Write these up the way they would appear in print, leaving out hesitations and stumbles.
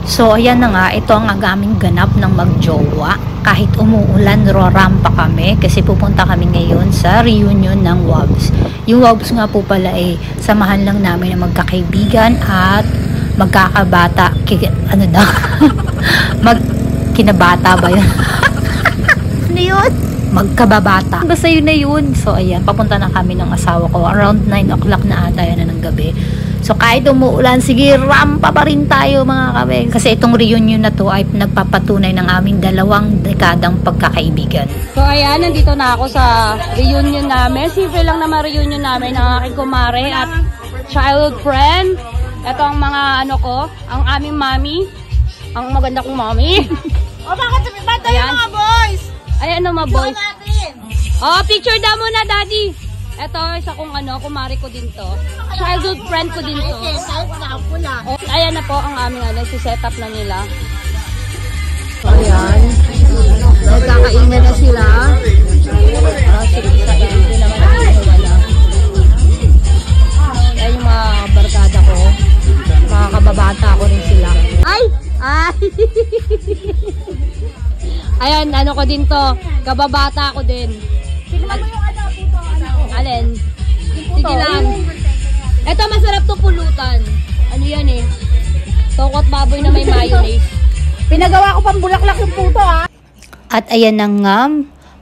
So ayan na nga, ito ang aming ganap ng magjowa. Kahit umuulan, rorampa kami kasi pupunta kami ngayon sa reunion ng WOBS. Yung WOBS nga po pala ay samahan lang namin ng magkakaibigan at magkakabata. Ano daw? Kinabata ba yun? Ano yun? Magkababata. Basta yun na yun. So ayan, papunta na kami ng asawa ko. Around 9 o'clock na ata yan na ng gabi. So kahit umuulan, sige, rampa pa rin tayo mga kabeng. Kasi itong reunion na to ay nagpapatunay ng aming 2 dekadang pagkakaibigan. So ayan, nandito na ako sa reunion namin. Simple lang naman reunion namin ng aking kumare at childhood friend. Ito ang mga ano ko, ang aming mami. Ang maganda kong mami. O bakit sabihin tayo mga boys? Ayan na mga boys. Oh, picture daw muna, daddy. Ito, isa kong ano, kumari ko din to. Childhood friend ko din to. Oh, ayan na po ang aming ano, si-set up na nila. So, ayan. Nagkakaingay na sila. Sa itin naman ang wala. Ayan yung mga barkada ko. Mga kababata ko rin sila. Ay! Ay! Ayan, ano ko din to. Kababata ko din. Tignan mo yung ano dito. Alin? Sige lang. Ito masarap to pulutan. Ano yan eh? Tokot baboy na may mayonnaise. Pinagawa ko pang bulaklak yung puto ha. At ayan na nga,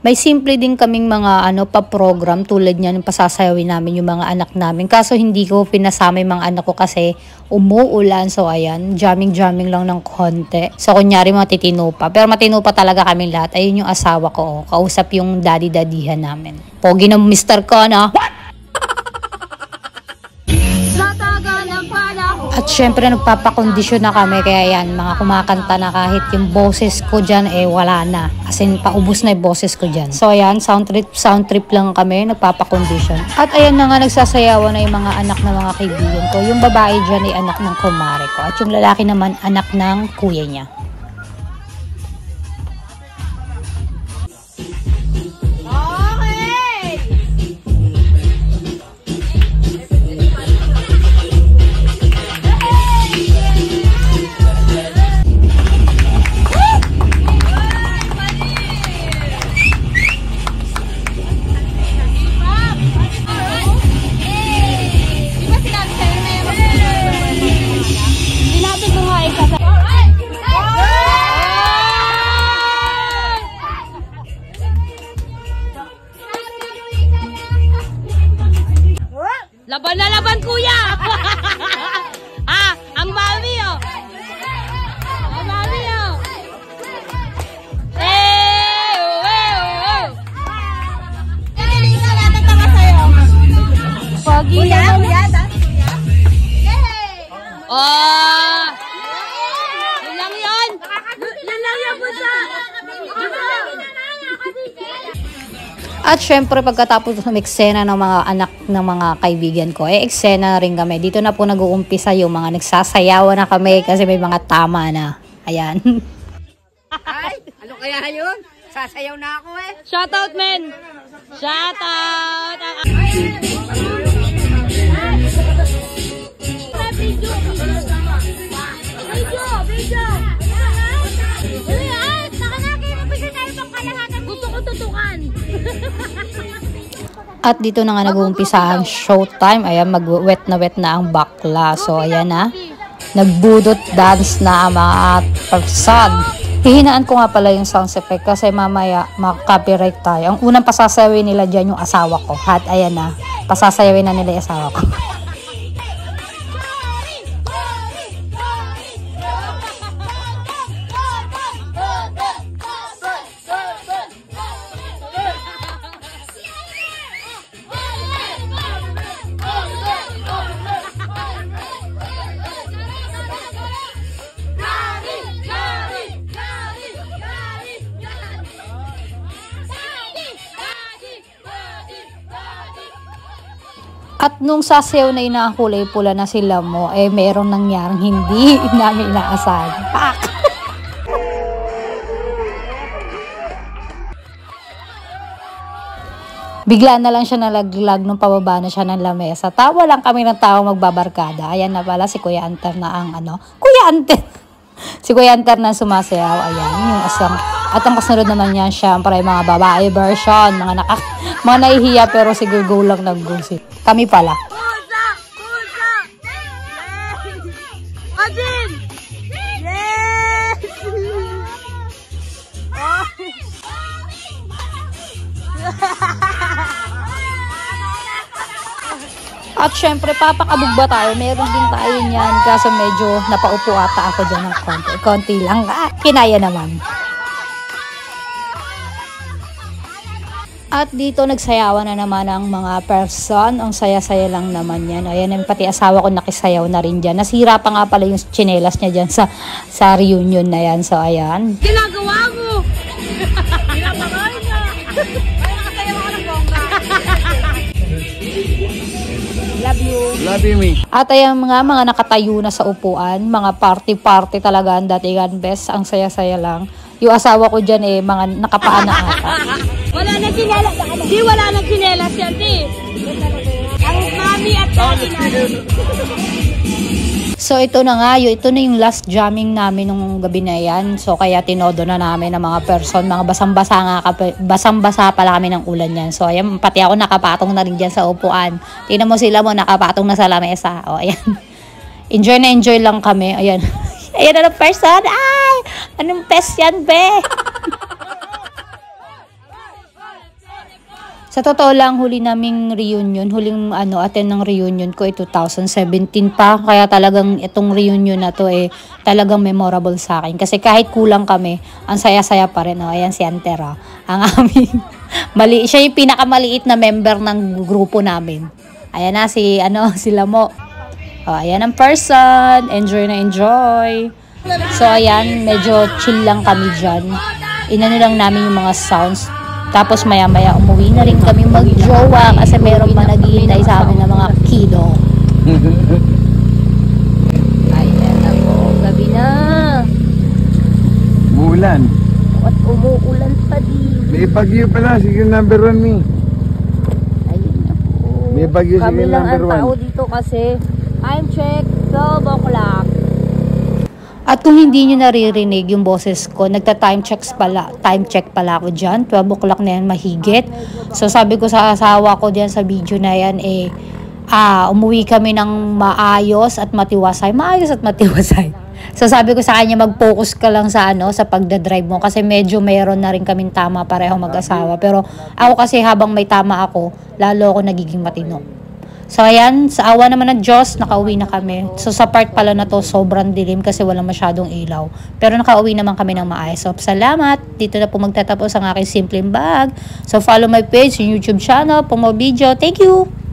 may simple din kaming mga pa-program tulad niyan yung pasasayawin namin yung mga anak namin. Kaso hindi ko pinasama yung mga anak ko kasi umuulan. So ayan, jamming lang ng konti. So kunyari matitino pa. Pero matino pa talaga kaming lahat. Ayun yung asawa ko. Kausap yung daddy-daddyhan namin. Pogi na mister ko na. At syempre nagpapakondisyon na kami kaya yan mga kumakanta na kahit yung boses ko dyan wala na. As in paubos na yung boses ko dyan. So ayan, sound trip lang kami, nagpapakondisyon. At ayan na nga nagsasayawan na yung mga anak ng mga kaibigan ko. Yung babae dyan ay anak ng kumare ko. At yung lalaki naman anak ng kuya niya. Laban na laban, kuya! Ang mami, oh! Ang mami, oh! Kailangan ka natin tama sa'yo. Pagi na naman. Oh! Yun lang yun! Yun lang yun, busa! At syempre pagkatapos ng eksena ng mga anak ng mga kaibigan ko, eksena rin kami. Dito na po nag-uumpisa yung mga nagsasayawan na kami kasi may mga tama na. Ayan. Ay, ano kaya yun? Sasayaw na ako eh. Shoutout, men! Shoutout! Video! Ay, saka na kayo mapigil tayo pang kalahatan. Gusto ko tutukan. At dito na nga nag-uumpisa ang showtime. Ayan, mag-wet na ang bakla. So, ayan na. Nagbudot dance na ang mga person. Hihinaan ko nga pala yung sound effect kasi mamaya mag-copyright tayo. Ang unang pasasayawin nila dyan yung asawa ko. At ayan na, pasasayawin na nila yung asawa ko. At nung sasayaw na inakulay pula na sila mo, merong nangyaring hindi namin inaasahan. Pak! Bigla na lang siya nalaglag nung pababa na siya ng lamesa. Tawa lang kami ng tao magbabarkada. Ayan na pala si Kuya Anter na ang Kuya Anter! Si Kuya Enter na sumasayaw. Ayan, yung asang. At ang kasunod naman yan, syempre, mga babae version. Mga nahihiya pero sige, go lang nag-go. Kami pala. Pusa! Pusa! Yes! Ajin! Yes! Oh. At syempre, papakabog ba tayo? Meron din tayo niyan. Kaso medyo napaupo ata ako dyan ng konti. Konti lang. Kinaya naman. At dito nagsayawan na naman ang mga person. Ang saya-saya lang naman yan. Ayan, pati asawa ko nakisayaw na rin dyan. Nasira pa nga pala yung tsinelas niya dyan sa reunion na yan. So, ayan. Ginagawa mo! Pinapakain na! Kaya nakasayaw ako ng bongga. Love you. Love you, me. At ayan mga nakatayo na sa upuan. Mga party-party talaga ang datingan best. Ang saya-saya lang. Yung asawa ko dyan mga nakapaan na ata. Wala na chinelas. Di wala na chinelas yan, di. Ang mami at daddy na. So ito na nga, ito na yung last jamming namin nung gabi na yan. So kaya tinodo na namin ng mga person, mga basang-basa nga, basang-basa pala kami ng ulan yan. So ayan, pati ako nakapatong na rin dyan sa upuan. Tingnan mo sila mo, nakapatong na sa lamesa. O ayan, enjoy na enjoy lang kami. Ayan, ayan na ng person. Ay, anong pes yan, be? Sa totoo lang, huli naming reunion, huling attend ng reunion ko 2017 pa. Kaya talagang itong reunion na to talagang memorable sa akin. Kasi kahit kulang kami, ang saya-saya pa rin. Ayan si Antera, ang aming siya yung pinakamaliit na member ng grupo namin. Ayan na sila mo. Ayan ang person, enjoy na enjoy. So ayan, medyo chill lang kami dyan. Inano lang namin yung mga sounds. Tapos maya-maya umuwi na rin kami mag-jowa kasi meron pa naghihintay sa amin ng mga kilo. Ayan na po, gabi na. Umuulan. At umuulan pa din. May bagyo pala, sige number 1, me. Ayun na po. May bagyo, sige Kami lang number ang tao 1. dito kasi time check, 12 o'clock. At kung hindi nyo naririnig yung boses ko, time check pala ako dyan. 12 o'clock na yan mahigit. So sabi ko sa asawa ko dyan sa video na yan, umuwi kami ng maayos at matiwasay. Maayos at matiwasay. So sabi ko sa kanya, mag-focus ka lang sa sa pagdadrive mo. Kasi medyo mayroon na rin kaming tama pareho mag-asawa. Pero ako kasi habang may tama ako, lalo ako nagiging matino. So ayan, sa awa naman ng Diyos, nakauwi na kami. So sa part pala na to, sobrang dilim kasi wala masyadong ilaw. Pero nakauwi naman kami ng maayos. So salamat, dito na po magtatapos ang aking simpleng vlog. So follow my page, yung YouTube channel, for more video. Thank you!